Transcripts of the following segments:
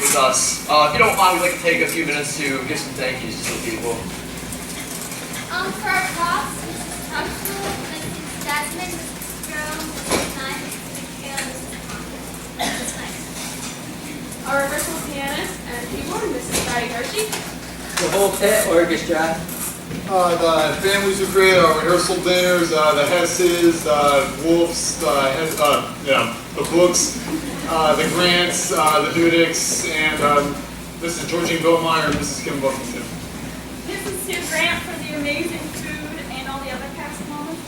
with us. If you don't mind, we'd like to take a few minutes to give some thank yous to some people. For our props, Mrs. Huxley, Mrs. Desmond, Mrs. Strome, Mrs. Knight, Mrs. Gill, Mrs. Thompson. That's nice. Our rehearsal pianist and keyboard, Mrs. Patty Hershey. The whole pit orchestra. The families who create our rehearsal dinners, the Hesses, Wolves, the books, the Grants, the Dudicks, and Mrs. Georgine Billmeyer and Mrs. Kim Buffington. Mrs. Sue Grant for the amazing food and all the other cast moments.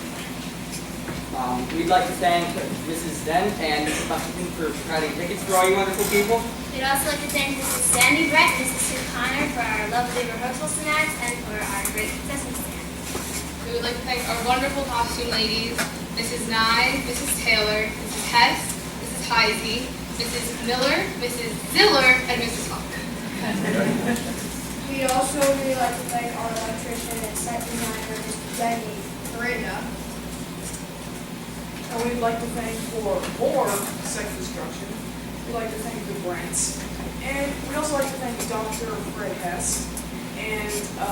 We'd like to thank Mrs. Zen and Mrs. Buffington for providing tickets for all you wonderful people. We'd also like to thank Mrs. Sandy Brett and Mrs. Sue Connor for our lovely rehearsal snacks and for our great session stand. We would like to thank our wonderful costume ladies, Mrs. Nye, Mrs. Taylor, Mrs. Hess, Mrs. Heisey, Mrs. Miller, Mrs. Ziller, and Mrs. Funk. We'd also really like to thank our electrician and set designer, Mr. Jenny Farina. And we'd like to thank for more set construction. We'd like to thank the Brents. And we'd also like to thank Dr. Fred Hess and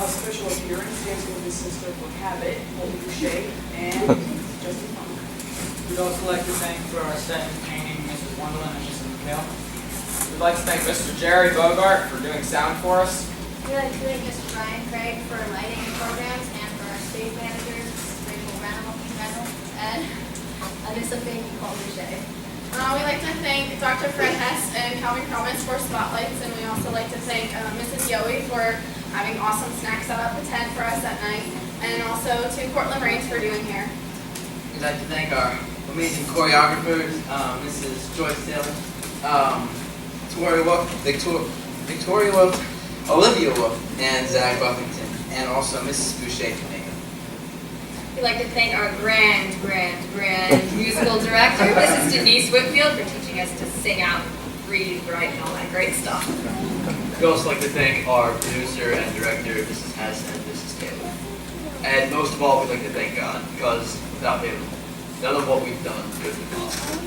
special appearance, dancing with his sister for Habit, Holden Boucher, and Justin Funk. We'd also like to thank for our set and painting Mrs. Wonderland and Mrs. McHale. We'd like to thank Mr. Jerry Bogart for doing sound for us. We'd like to thank Mr. Brian Craig for lighting programs and for our stage managers, Rachel Reynolds, and there's something called Boucher. We'd like to thank Dr. Fred Hess and Calvin Cromans for spotlights, and we also like to thank Mrs. Yowie for having awesome snacks set up the tent for us at night, and also to Cortland Rains for doing hair. We'd like to thank our amazing choreographers, Mrs. Joyce Taylor, Victoria Wolf, Olivia Wolf, and Zach Buffington, and also Mrs. Boucher for makeup. We'd like to thank our grand musical director, Mrs. Denise Whitfield, for teaching us to sing out, read, write, and all that great stuff. We'd also like to thank our producer and director, Mrs. Hess and Mrs. Taylor. And most of all, we'd like to thank God, because without Him, none of what we've done could be possible.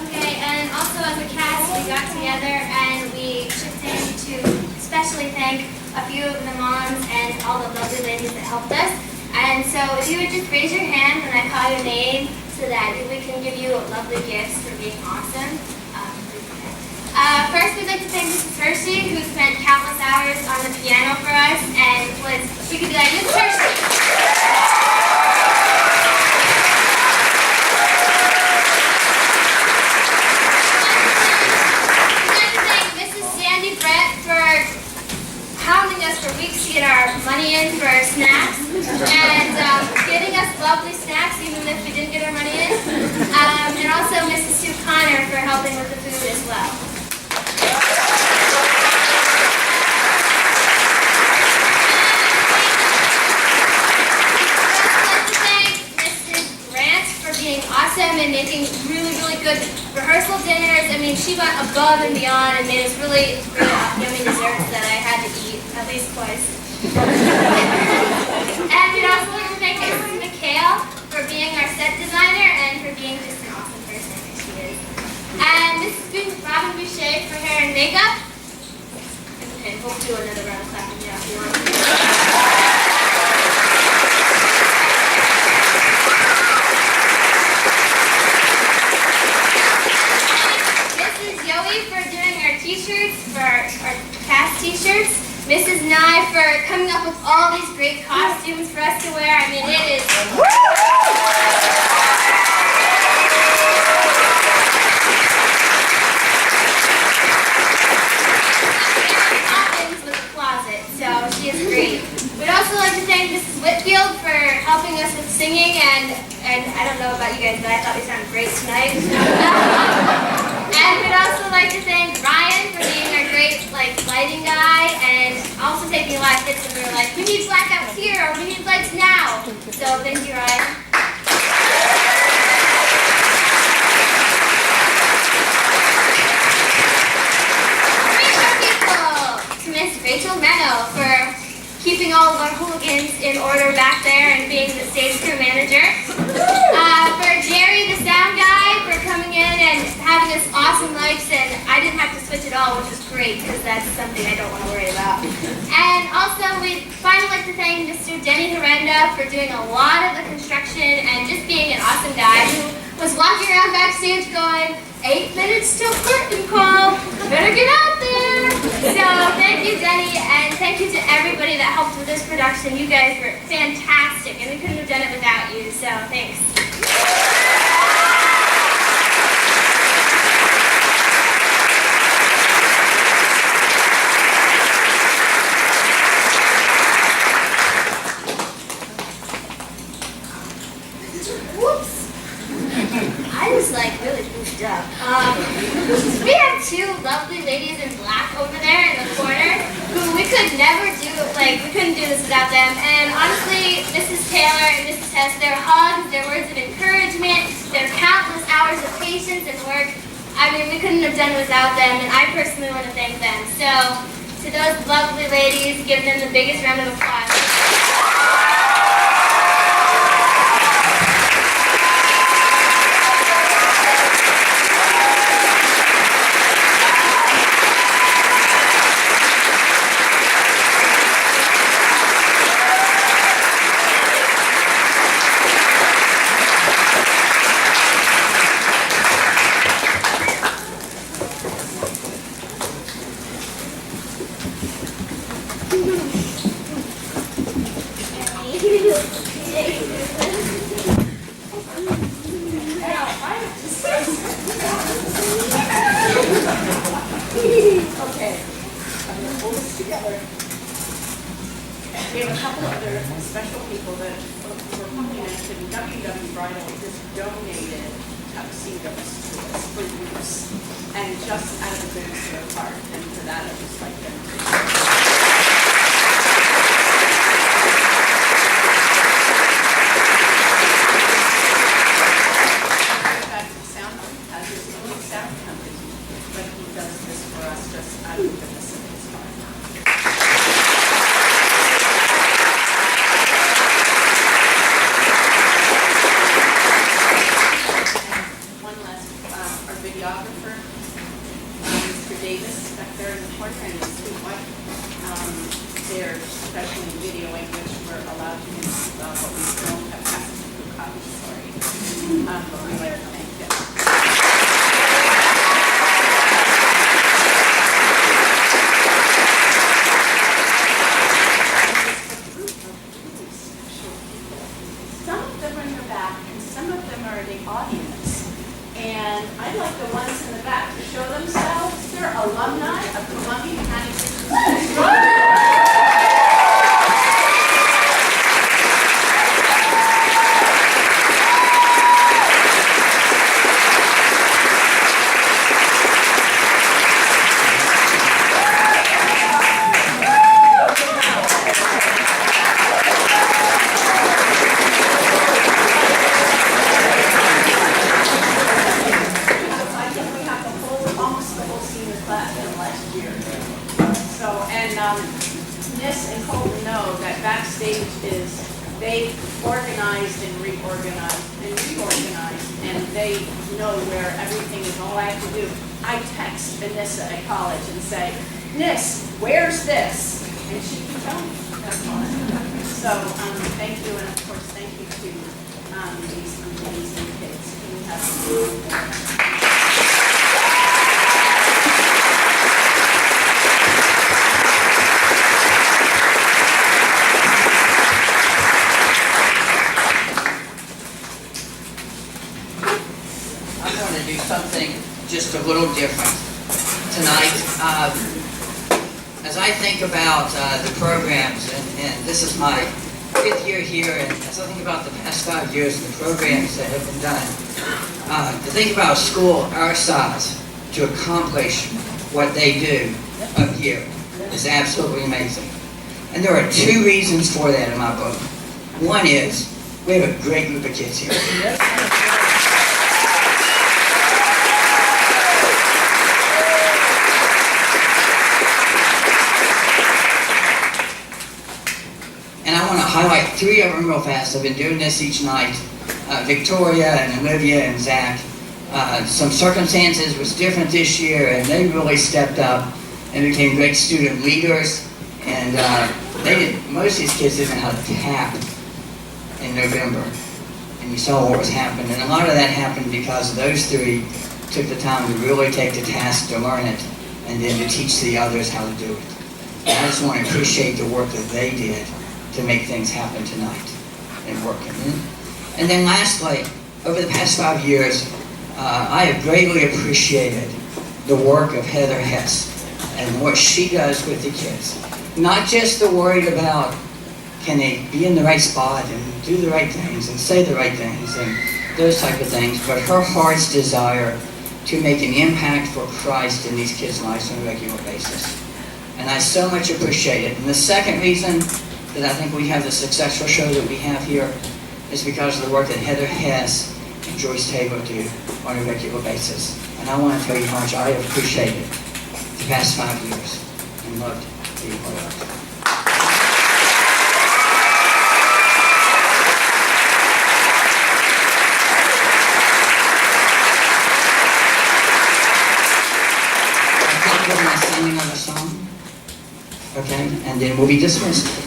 Okay, and also as a cast, we got together and we chipped in to especially thank a few of the moms and all the lovely ladies that helped us. And so if you would just raise your hand when I call your name so that we can give you lovely gifts for being awesome. First, we'd like to thank Mrs. Hershey, who spent countless hours on the piano for us, and we could be like, Mrs. Hershey! Hounding us for weeks to get our money in for our snacks and getting us lovely snacks even if we didn't get our money in. And also Mrs. Sue Connor for helping with the food as well. I'd like to thank Mrs. Grant for being awesome and making really good rehearsal dinners. I mean, she went above and beyond and made us really yummy desserts that I had to eat at least twice. And we'd also like to thank Mrs. McHale for being our set designer and for being just an awesome person that she is. And Mrs. Robin Boucher for hair and makeup. Okay, we'll do another round of clapping now if you want. For doing our t-shirts, for our cast t-shirts, Mrs. Nye for coming up with all these great costumes for us to wear. I mean, it is... With the closet, so she is great. We'd also like to thank Mrs. Whitfield for helping us with singing, and I don't know about you guys, but I thought we sounded great tonight. And we'd also like to thank Ryan for being our great lighting guy and also taking live hits when we were like, we need blackouts here or we need lights now. So thank you, Ryan. To Miss Rachel Meno for keeping all of our hooligans in order back there and being the stage crew manager. For Jerry, the sound guy, for coming in and having us awesome lights, and I didn't have to switch at all, which was great because that's something I don't want to worry about. And also, we'd finally like to thank Mr. Denny Herenda for doing a lot of the construction and just being an awesome guy who was walking around backstage going, 8 minutes till curtain call, better get out there. So thank you, Denny, and thank you to everybody that helped with this production. You guys were fantastic, and we couldn't have done it without you, so thanks. Whoops. I was like really goofed up. We have two lovely ladies in black over there in the corner who we could never do, we couldn't do this without them. And honestly, Mrs. Taylor and Mrs. Hess, their hugs, their words of encouragement, their countless hours of patience and work, I mean, we couldn't have done without them, and I personally want to thank them. So, to those lovely ladies, give them the biggest round of applause. Okay, I'm going to pull this together. We have a couple other special people that were coming in to WW Bridal just donated tuxedos to us for use, and just out of the goodness of their heart, and for that I just like them to. They're especially videoing, which we're allowed to use, but we don't have access to copies, sorry. But we like to thank them. Some of them are in the back, and some of them are in the audience. And I'd like the ones in the back to show themselves. They're alumni of Columbia County CCCS. Nis and Colton know that backstage is, they organized and reorganized, and they know where everything is. All I have to do, I text Vanessa at college and say, Nis, where's this? And she can tell me. That's all. So thank you, and of course thank you to these amazing kids. We have something just a little different tonight. As I think about the programs, and this is my 5th year here, and as I think about the past 5 years and the programs that have been done, to think about a school our size to accomplish what they do up here is absolutely amazing. And there are 2 reasons for that in my book. One is, we have a great group of kids here. And I want to highlight 3 of them real fast. I've been doing this each night. Victoria and Olivia and Zach. some circumstances was different this year, and they really stepped up and became great student leaders. And most of these kids didn't know how to tap in November. And you saw what was happening. And a lot of that happened because those three took the time to really take the task to learn it and then to teach the others how to do it. And I just want to appreciate the work that they did to make things happen tonight and working. And then lastly, over the past 5 years, I have greatly appreciated the work of Heather Hess and what she does with the kids. Not just the worried about can they be in the right spot and do the right things and say the right things and those type of things, but her heart's desire to make an impact for Christ in these kids' lives on a regular basis. And I so much appreciate it. And the second reason that I think we have the successful show that we have here is because of the work that Heather Hess and Joyce Taylor do on a regular basis. And I want to tell you how much I have appreciated the past 5 years and loved being part of it. Singing of a song, okay, and then we'll be dismissed.